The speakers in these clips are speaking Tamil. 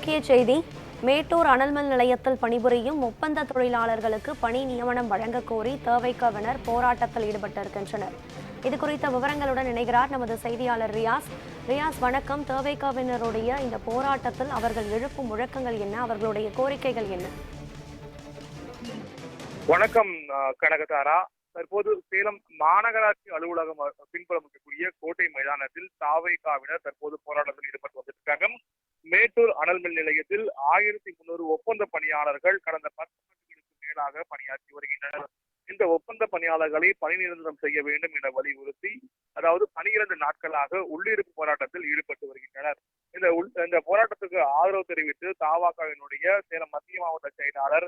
முக்கிய செய்தி. மேட்டூர் அனல்மின் நிலையத்தில் பணிபுரியும் ஒப்பந்த தொழிலாளர்களுக்கு பணி நியமனம் வழங்கக் கோரி தவைகவினர் போராட்டத்தில் ஈடுபட்டிருக்கின்றனர். இது குறித்த விவரங்களுடன் இணைகிறார் நமது செய்தியாளர் ரியாஸ். ரியாஸ், வணக்கம். தவைகவினருடைய இந்த போராட்டத்தில் அவர்கள் எழுப்பும் முழக்கங்கள் என்ன, அவர்களுடைய கோரிக்கைகள் என்ன? வணக்கம் கனகதாரா. தற்போது சேலம் மாநகராட்சி அலுவலகம் பின்புறம் இருக்கக்கூடிய கோட்டை மைதானத்தில் தவைகவினர் தற்போது போராட்டத்தில் ஈடுபட்டு வந்திருக்காங்க. மேட்டூர் அனல்மின் நிலையத்தில் 1300 ஒப்பந்த பணியாளர்கள் கடந்த 10 ஆண்டுகளுக்கு மேலாக பணியாற்றி வருகின்றனர். இந்த ஒப்பந்த பணியாளர்களை பணி நிரந்தரம் செய்ய வேண்டும் என வலியுறுத்தி, அதாவது 12 நாட்களாக உள்ளிருப்பு போராட்டத்தில் ஈடுபட்டு வருகின்றனர். இந்த போராட்டத்துக்கு ஆதரவு தெரிவித்து தவைகவினுடைய சேலம் மத்திய மாவட்ட செயலாளர்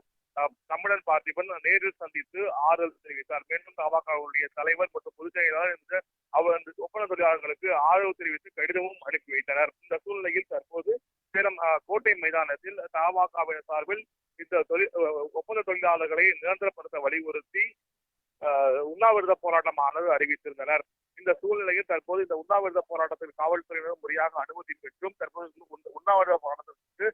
தமிழன் பார்த்திபன் நேரில் சந்தித்து ஆறுதல் தெரிவித்தார். மேலும் தவைகவினுடைய தலைவர் மற்றும் பொதுச் செயலாளர் அவர் ஒப்பந்த தொழிலாளர்களுக்கு ஆதரவு தெரிவித்து கடிதமும் அனுப்பி வைத்தனர். இந்த சூழ்நிலையில் தற்போது சேலம் கோட்டை மைதானத்தில் தவைகவினர் சார்பில் இந்த ஒப்பந்த தொழிலாளர்களை நிரந்தரப்படுத்த வலியுறுத்தி உண்ணாவிரத போராட்டமானது அறிவித்திருந்தனர். இந்த சூழ்நிலையில் தற்போது இந்த உண்ணாவிரத போராட்டத்தில் காவல்துறையினர் முறையாக அனுமதி பெற்றும் தற்போது உண்ணாவிரத போராட்டத்திற்கு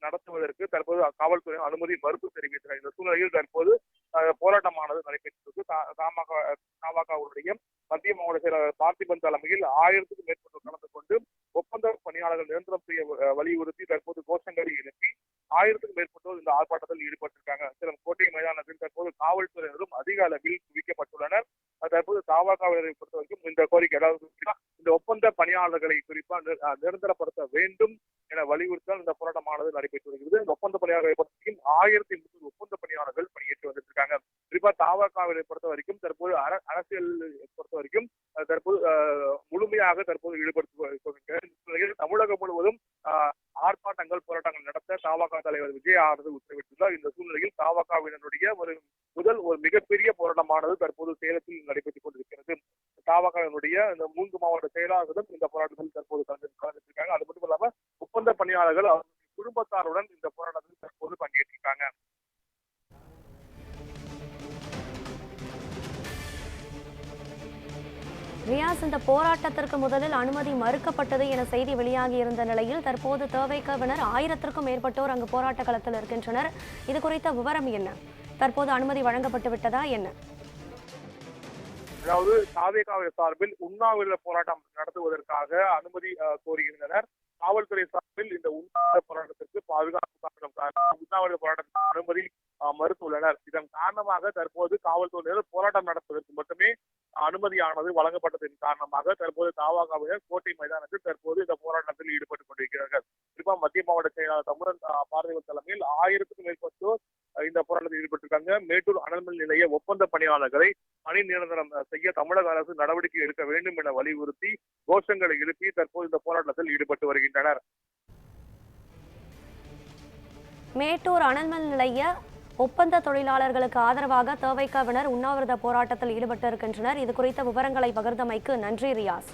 நடத்துவதற்கு தற்போது காவல்துறை அனுமதி மறுப்பு தெரிவித்தனர். இந்த சூழ்நிலையில் தற்போது போராட்டமானது நடைபெற்றது. தவைகவுடைய மத்திய மாவட்ட செயலாளர் பார்த்திபன் தலைமையில் 1000க்கும் மேற்பட்டோர் கலந்து கொண்டு ஒப்பந்த பணியாளர்கள் நிரந்தரம் செய்ய வலியுறுத்தி தற்போது கோஷங்களை எழுப்பி 1000க்கும் மேற்பட்டோர் இந்த ஆர்ப்பாட்டத்தில் ஈடுபட்டிருக்காங்க. சேலம் கோட்டை மைதானத்தில் தற்போது காவல்துறையினரும் அதிக அளவில் குவிக்கப்பட்டுள்ளனர். தற்போது தவைகவினரை பொறுத்தவரைக்கும் இந்த கோரிக்கை, அதாவது இந்த ஒப்பந்த பணியாளர்களை குறிப்பா நிரந்தரப்படுத்த வேண்டும் என வலியுறுத்தால் இந்த போராட்டமானது நடைபெற்று வருகிறது. இந்த ஒப்பந்த பணியாளர்களை பொறுத்தவரைக்கும் 1300 ஒப்பந்த பணியாளர்கள் பணியேற்றி வந்துருக்காங்க. குறிப்பா தவைகவினரை பொறுத்த வரைக்கும் தற்போது அரசியல் பொறுத்த வரைக்கும் தற்போது முழுமையாக தற்போது ஈடுபடுத்த தமிழகம் முழுவதும் ஆர்ப்பாட்டங்கள் போராட்டங்கள் நடத்த தவைக தலைவர் விஜய் உத்தரவிட்டுள்ளார். இந்த சூழ்நிலையில் தவைகவினருடைய ஒரு மிகப்பெரிய போராட்டமானது தற்போது சேலத்தில் நடைபெற்றுக் கொண்டிருக்கிறது. தவைகவினுடைய இந்த 3 மாவட்ட செயலாளர்களும் இந்த போராட்டத்தில் தற்போது கலந்துருக்காங்க. அது மட்டும் இல்லாம ஒப்பந்த பணியாளர்கள் அவருடைய குடும்பத்தாருடன் இந்த போராட்டத்தில் தற்போது பங்கேற்றிருக்காங்க. ரியாஸ், இந்த போராட்டத்திற்கு முதலில் அனுமதி மறுக்கப்பட்டது என செய்தி வெளியாகி இருந்த நிலையில் தற்போது தவைகவினர் 1000க்கும் மேற்பட்டோர் அங்கு போராட்ட களத்தில் இருக்கின்றனர். இது குறித்த விவரம் என்ன? தற்போது அனுமதி வழங்கப்பட்டு விட்டதா என்ன? அதாவது தவைகவினர் சார்பில் உண்ணாவிரத போராட்டம் நடத்துவதற்காக அனுமதி கோரியிருந்தனர். காவல்துறை சார்பில் இந்த உண்ணாவிரத போராட்டத்திற்கு பாதுகாப்பு காரணம் உண்ணாவிரத போராட்டத்திற்கு அனுமதி மறுத்துள்ளனர். இதன் காரணமாக தற்போது காவல்துறையினர் போராட்டம் நடத்துவதற்கு மட்டுமே அனுமதியானது வழங்கப்பட்டதன் காரணமாக தற்போது தவைகவினர் கோட்டை மைதானத்தில் தற்போது இந்த போராட்டத்தில் ஈடுபட்டுக் கொண்டிருக்கிறார்கள். குறிப்பா மத்திய மாவட்ட செயலாளர் தமிழன் பார்த்திபன் தலைமையில் 1000க்கும் மேற்பட்டோர் இந்த போராட்டத்தில் ஈடுபட்டிருக்காங்க. மேட்டூர் அனல்மின் நிலைய ஒப்பந்த பணியாளர்களை பணி நிரந்தரம் செய்ய தமிழக அரசு நடவடிக்கை எடுக்க வேண்டும் என வலியுறுத்தி கோஷங்களை எழுப்பி தற்போது இந்த போராட்டத்தில் ஈடுபட்டு வருகின்றனர். மேட்டூர் அனல்மின் நிலைய ஒப்பந்த தொழிலாளர்களுக்கு ஆதரவாக தவைகவினர் உண்ணாவிரத போராட்டத்தில் ஈடுபட்டு இருக்கின்றனர். இது குறித்த விவரங்களை பகிர்ந்தமைக்கு நன்றி ரியாஸ்.